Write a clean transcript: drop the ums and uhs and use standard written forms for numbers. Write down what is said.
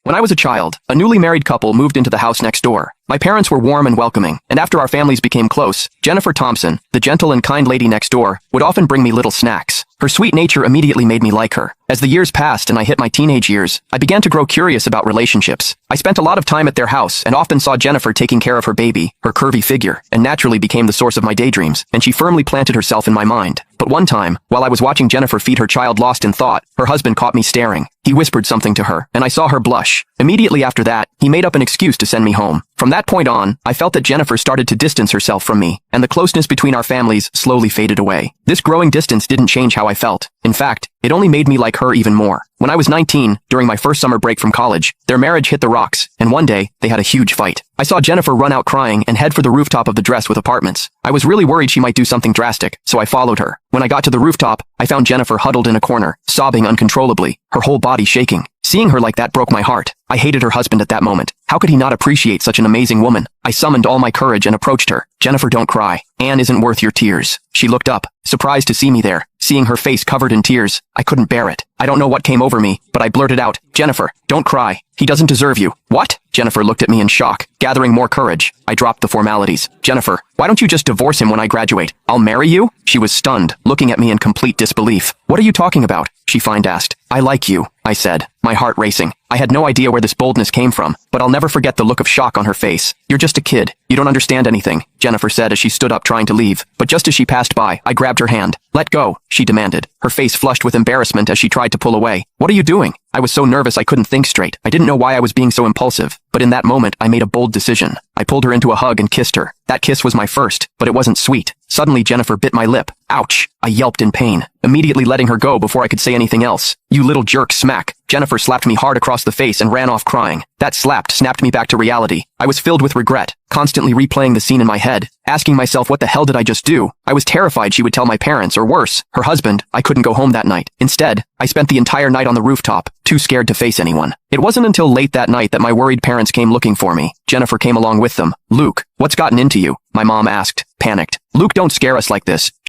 When I was a child, a newly married couple moved into the house next door. My parents were warm and welcoming, and after our families became close, Jennifer Thompson, the gentle and kind lady next door, would often bring me little snacks. Her sweet nature immediately made me like her. As the years passed and I hit my teenage years, I began to grow curious about relationships. I spent a lot of time at their house and often saw Jennifer taking care of her baby, her curvy figure, and naturally became the source of my daydreams, and she firmly planted herself in my mind. But one time, while I was watching Jennifer feed her child lost in thought, her husband caught me staring. He whispered something to her, and I saw her blush. Immediately after that, he made up an excuse to send me home. From that point on, I felt that Jennifer started to distance herself from me, and the closeness between our families slowly faded away. This growing distance didn't change how I felt. In fact, it only made me like her even more. When I was 19, during my first summer break from college, their marriage hit the rocks, and one day, they had a huge fight. I saw Jennifer run out crying and head for the rooftop of the Dressed apartments. I was really worried she might do something drastic, so I followed her. When I got to the rooftop, I found Jennifer huddled in a corner, sobbing uncontrollably, her whole body shaking. Seeing her like that broke my heart. I hated her husband at that moment. How could he not appreciate such an amazing woman? I summoned all my courage and approached her. "Jennifer, don't cry. Anne isn't worth your tears." She looked up, surprised to see me there. Seeing her face covered in tears, I couldn't bear it. I don't know what came over me, but I blurted out, "Jennifer, don't cry. He doesn't deserve you." "What?" Jennifer looked at me in shock. Gathering more courage, I dropped the formalities. "Jennifer, why don't you just divorce him when I graduate? I'll marry you?" She was stunned, looking at me in complete disbelief. "What are you talking about?" she finally asked. "I like you," I said, my heart racing. I had no idea where this boldness came from, but I'll never forget the look of shock on her face. "You're just a kid. You don't understand anything," Jennifer said as she stood up trying to leave. But just as she passed by, I grabbed her hand. "Let go," she demanded, her face flushed with embarrassment as she tried to pull away. "What are you doing?" I was so nervous I couldn't think straight. I didn't know why I was being so impulsive, but in that moment I made a bold decision. I pulled her into a hug and kissed her. That kiss was my first, but it wasn't sweet. Suddenly Jennifer bit my lip. "Ouch!" I yelped in pain, immediately letting her go before I could say anything else. "You little jerk, smack!" Jennifer slapped me hard across the face and ran off crying. That snapped me back to reality. I was filled with regret, constantly replaying the scene in my head, asking myself what the hell did I just do? I was terrified she would tell my parents, or worse, her husband. I couldn't go home that night. Instead, I spent the entire night on the rooftop, too scared to face anyone. It wasn't until late that night that my worried parents came looking for me. Jennifer came along with them. "Luke, what's gotten into you?" my mom asked, panicked. "Luke, don't scare us like this,"